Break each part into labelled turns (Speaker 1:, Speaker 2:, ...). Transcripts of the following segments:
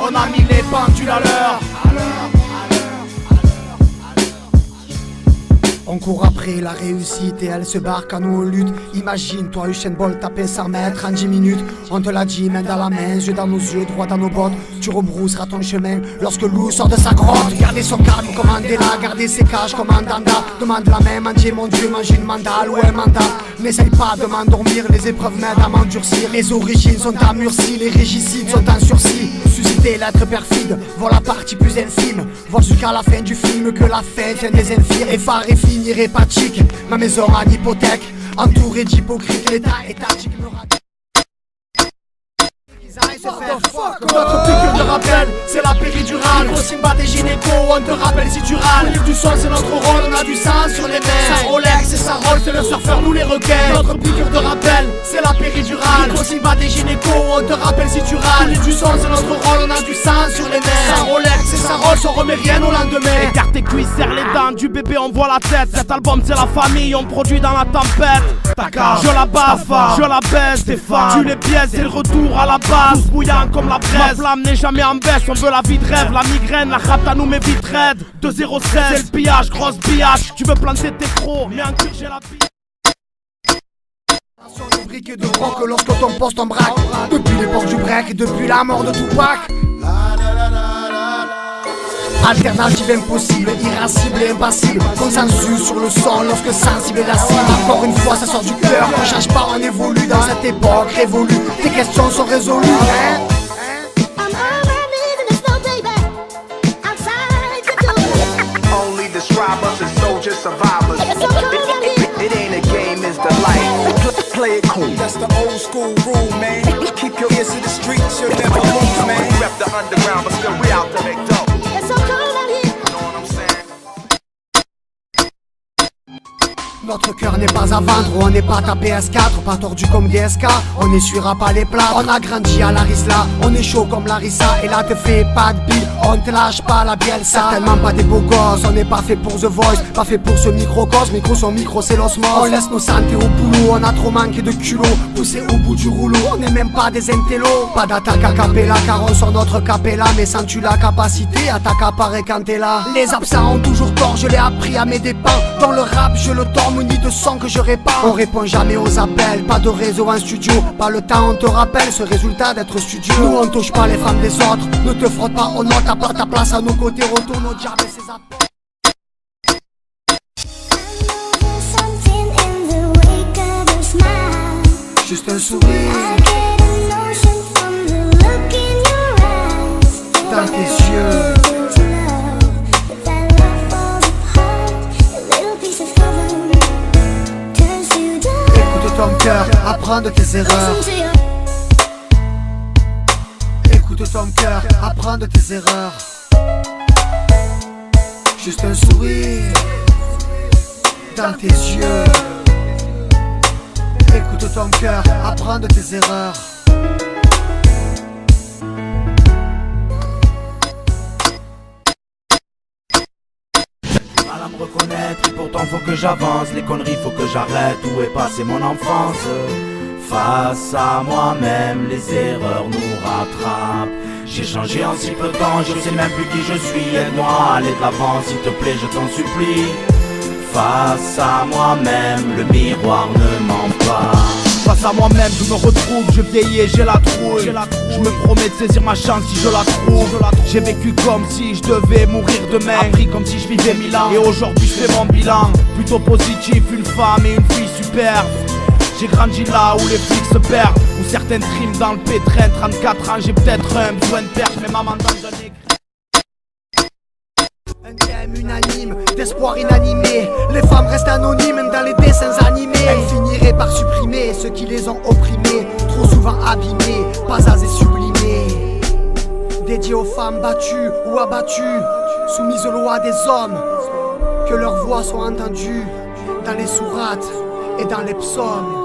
Speaker 1: on a mis les pendules à l'heure.
Speaker 2: On court après la réussite et elle se barre quand nous on lutte. Imagine toi Usain Bolt taper 100 mètres en 10 minutes. On te l'a dit, main dans la main, yeux dans nos yeux, droit dans nos bottes. Tu rebrousseras ton chemin lorsque le loup sort de sa grotte. Garder son calme comme Mandela, garder ses cages comme Andanda. Demande la main, mendier mon Dieu, mange une mandale ou un mandat. N'essaye pas de m'endormir, les épreuves m'aident à m'endurcir. Les origines sont amurcies, les régicides sont en sursis. Susciter l'être perfide, voir la partie plus infime. Voir jusqu'à la fin du film que la fin vient des infirmes. Effaré, finir hépatique, ma maison en hypothèque. Entouré d'hypocrites, l'état étatique me raconte. Notre piqûre de rappel, c'est la péridurale. Gros Simba des gynécos, on te rappelle si tu râles. Du sol c'est notre rôle, on a du sang sur les mains. Sa Rolex et sa Roll, c'est le surfeur, nous les requins. Notre piqûre de rappel, c'est la péridurale. Gros Simba des gynécos, on te rappelle si tu râles. Du sol c'est notre rôle, on a du sang sur les mains. Sa Rolex et sa Roll, on remet rien au lendemain.
Speaker 1: Écarte tes cuisses, serre les dents, du bébé on voit la tête. Cet album c'est la famille, on produit dans la tempête. Je la baffe, je la baisse, Stéphane. Tu les pièces, c'est le retour à la base. Tous bouillants comme la braise. Ma flamme n'est jamais en baisse, on veut la vie de rêve. La migraine, la rate à nous met vite raide. 2-0-16, c'est le pillage, grosse pillage. Tu veux planter tes crocs, mais en cure j'ai la bille.
Speaker 2: Sur les briquets de rock lorsque ton poste en braque. Depuis l'époque du break, depuis la mort de Tupac. Alternative impossible, irascible et impassible. Consensus sur le son lorsque sensible est la cible. Encore une fois ça sort du cœur, on change pas, on évolue dans cette époque révolue. Tes questions sont résolues, hein?
Speaker 3: Only describe us as soldiers, survivors. It ain't a game, it's the life. Play it cool.
Speaker 4: That's the old school rule, man. Keep your ears to the streets, you'll never lose, man.
Speaker 3: We rep the underground, but still we out to make dough.
Speaker 2: Notre cœur n'est pas à vendre, on n'est pas ta PS4, pas tordu comme DSK, on n'essuiera pas les plats. On a grandi à Larisla, on est chaud comme Larissa. Et là te fais pas de bille, on te lâche pas la Bielsa. Certainement pas des beaux gosses, on n'est pas fait pour The Voice, pas fait pour ce microcosme. Micro son micro c'est l'osmose. On laisse nos santé au boulot, on a trop manqué de culot. Poussé au bout du rouleau, on n'est même pas des intellos. Pas d'attaque à capella car on sort notre capella. Mais sens-tu la capacité à t'accaparer quand t'es là? Les absents ont toujours tort, je l'ai appris à mes dépens. Dans le rap je le tords, ni de son que je répare. On répond jamais aux appels, pas de réseau en studio. Pas le temps, on te rappelle ce résultat d'être studio. Nous on touche pas les femmes des autres, ne te frotte pas au nôtre. T'as pas ta place à nos côtés, retourne au diable et ses apports. Juste un sourire dans tes yeux. Ton cœur, apprends de tes erreurs. Écoute ton cœur, apprends de tes erreurs. Juste un sourire dans tes yeux. Écoute ton cœur, apprends de tes erreurs.
Speaker 1: À me reconnaître et pourtant faut que j'avance. Les conneries faut que j'arrête. Où est passée mon enfance? Face à moi-même les erreurs nous rattrapent. J'ai changé en si peu de temps, je sais même plus qui je suis. Aide-moi à aller de l'avant s'il te plaît, je t'en supplie. Face à moi-même le miroir ne ment pas. Face à moi-même je me retrouve, je vieillis et j'ai la trouille. Je me promets de saisir ma chance si je la trouve. J'ai vécu comme si je devais mourir demain, appris comme si je vivais 1000 ans. Et aujourd'hui je fais mon bilan, plutôt positif, une femme et une fille superbe. J'ai grandi là où les flics se perdent, où certaines triment dans le pétrin. 34 ans, j'ai peut-être un besoin de perche, mais maman dans un écrit.
Speaker 2: Un thème unanime, d'espoir inanimé. Les femmes restent anonymes dans les dessins animés. Elles finiraient par supprimer ceux qui les ont opprimés, trop souvent abîmés, pas assez sublimés. Dédié aux femmes battues ou abattues, soumises aux lois des hommes. Que leurs voix soient entendues dans les sourates et dans les psaumes.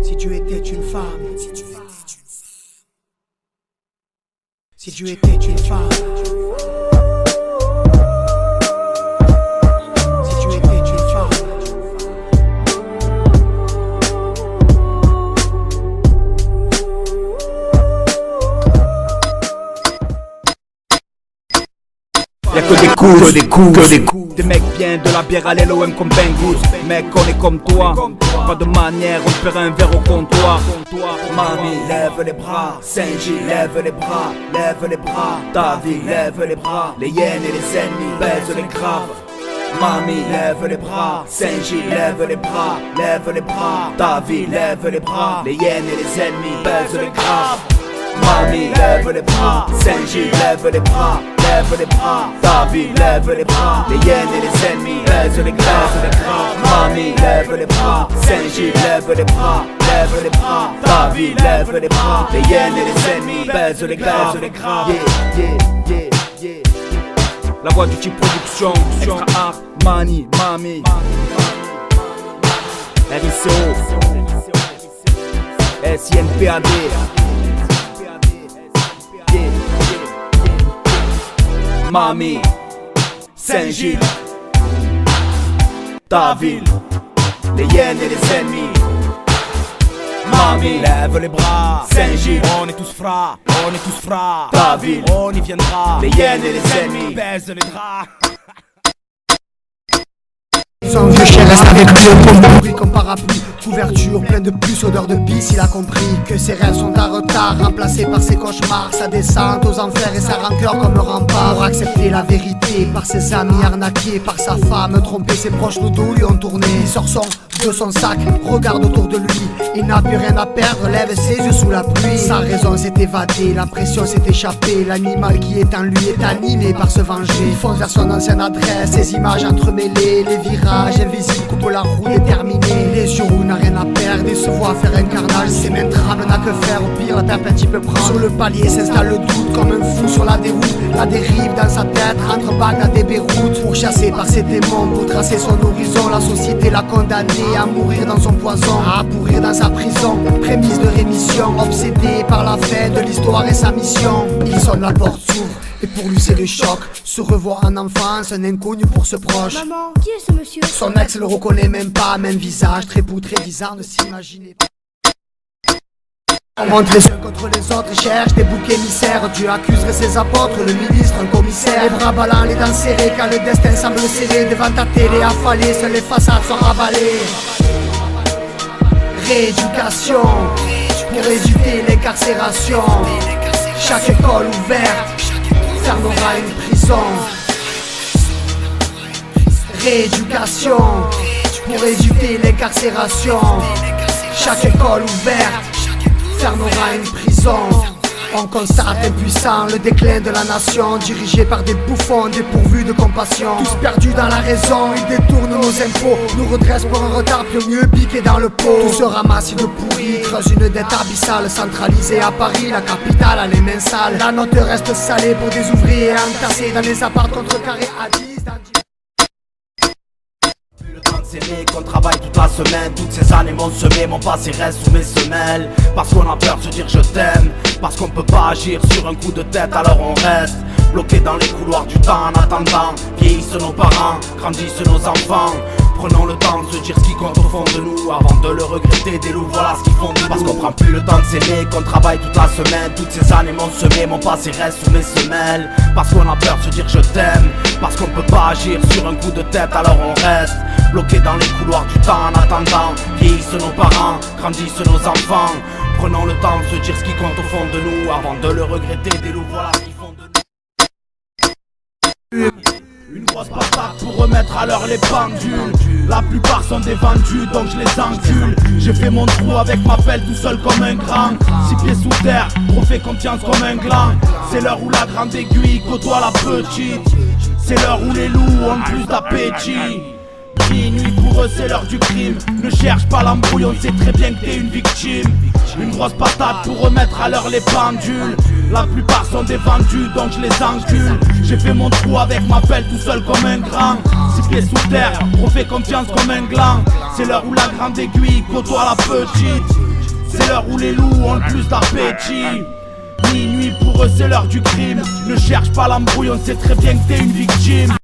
Speaker 2: Si tu étais une femme, si tu étais une femme.
Speaker 5: Y'a que des coups, que des coups, que des coups. Des mecs bien, de la bière à l'LOM comme Ben Goose. Mec, on est comme toi. Pas de manière, on paiera un verre au comptoir. Mamie, lève les bras. Saint-J, lève les bras. Lève les bras. Ta vie, lève les bras. Les hyènes et les ennemis baisent les graves. Mamie, lève les bras. Saint-J, lève les bras. Lève les bras. Ta vie, lève les bras. Les hyènes et les ennemis baisent les graves. Mamie, lève les bras. Saint-J, lève les bras. Lève les bras. Ta vie, lève les bras. Les hyènes et les ennemis baisent les graves. Mamie, lève les bras. Saint-J, lève les bras. Lève les bras. Ta vie, lève les bras. Les hyènes et les ennemis baisent les graves. Yeah, yeah, yeah, yeah. La voix du type production, extra art, Mani, Mami, RICO, SINPAD, Mami, Saint-Gilles, ta ville, les hyènes et les ennemis. Mami, lève les bras, Saint-Gilles, on est tous frères, on est tous frères. Ta ville, on y viendra, les hyènes et les ennemis baisent les draps.
Speaker 2: Son vieux chien reste avec lui, un bruit comme parapluie. Couverture pleine de puces, odeur de pisse. Il a compris que ses rêves sont en retard, remplacés par ses cauchemars. Sa descente aux enfers et sa rancœur comme rempart. Pour accepter la vérité, par ses amis arnaqués, par sa femme trompée, ses proches le dos lui ont tourné. Il sort de son sac, regarde autour de lui. Il n'a plus rien à perdre, lève ses yeux sous la pluie. Sa raison s'est évadée, la pression s'est échappée. L'animal qui est en lui est animé par se venger. Il fonce vers son ancienne adresse, ses images entremêlées. Les virages invisibles coupent la roue déterminée. Les yeux où n'a rien à perdre et se voit faire un carnage. Ses mains tremblent, n'a que faire, au pire la tape un petit peu prendre. Sur le palier s'installe le doute comme un fou sur la déroute. La dérive dans sa tête, entre Bagdad et Beyrouth. Pourchassé par ses démons, pour tracer son horizon. La société l'a condamné à mourir dans son poison, à pourrir dans sa prison. Prémisse de rémission, obsédé par la fin de l'histoire et sa mission. Il sonne, la porte s'ouvre, et pour lui c'est le choc. Se revoit en enfance, un inconnu pour ce proche.
Speaker 6: Maman, qui est ce monsieur?
Speaker 2: Son ex le reconnaît même pas, même visage, très beau, très bizarre, ne s'imaginait pas. On monte les uns contre les autres et cherche des boucs émissaires. Dieu accuserait ses apôtres, le ministre, un commissaire. Les bras ballants, les dents serrées, quand le destin semble serré. Devant ta télé affalée, seules les façades sont ravalées. Rééducation, pour éviter l'incarcération. Chaque école ouverte fermera une prison. Rééducation, pour éviter l'incarcération. Chaque école ouverte fermera une prison. On constate impuissant le déclin de la nation, dirigé par des bouffons dépourvus de compassion. Tous perdus dans la raison, ils détournent nos impôts, nous redressent pour un retard bien mieux piqué dans le pot. Tout se ramasse de pourri, creuse une dette abyssale, centralisée à Paris, la capitale a les mains sales. La note reste salée pour des ouvriers entassés dans les apparts contrecarrés à 10.
Speaker 1: Qu'on travaille toute la semaine, toutes ces années m'ont semé, mon passé reste sous mes semelles. Parce qu'on a peur de se dire je t'aime, parce qu'on peut pas agir sur un coup de tête, alors on reste bloqué dans les couloirs du temps en attendant. Vieillissent nos parents, grandissent nos enfants. Prenons le temps de se dire ce qui compte au fond de nous, avant de le regretter des loups, voilà ce qu'ils font de nous. Parce qu'on prend plus le temps de s'aimer, qu'on travaille toute la semaine. Toutes ces années m'ont semé, mon passé reste sous mes semelles. Parce qu'on a peur de se dire je t'aime, parce qu'on peut pas agir sur un coup de tête, alors on reste bloqué dans les couloirs du temps en attendant. Vieillissent nos parents, grandissent nos enfants. Prenons le temps de se dire ce qui compte au fond de nous, avant de le regretter des loups, voilà ce qu'ils font de nous. Une grosse patate pour remettre à l'heure les pendules. La plupart sont des vendus donc je les encule. J'ai fait mon trou avec ma pelle tout seul comme un grand. 6 pieds sous terre, trop fait confiance comme un gland. C'est l'heure où la grande aiguille côtoie la petite. C'est l'heure où les loups ont plus d'appétit. Minuit pour eux c'est l'heure du crime. Ne cherche pas l'embrouille, on sait très bien que t'es une victime. Une grosse patate pour remettre à l'heure les pendules. La plupart sont des vendus donc je les encule. J'ai fait mon trou avec ma pelle tout seul comme un grand. 6 pieds sous terre, on fait confiance comme un gland. C'est l'heure où la grande aiguille côtoie la petite. C'est l'heure où les loups ont le plus d'appétit. Minuit pour eux c'est l'heure du crime. Ne cherche pas l'embrouille, on sait très bien que t'es une victime.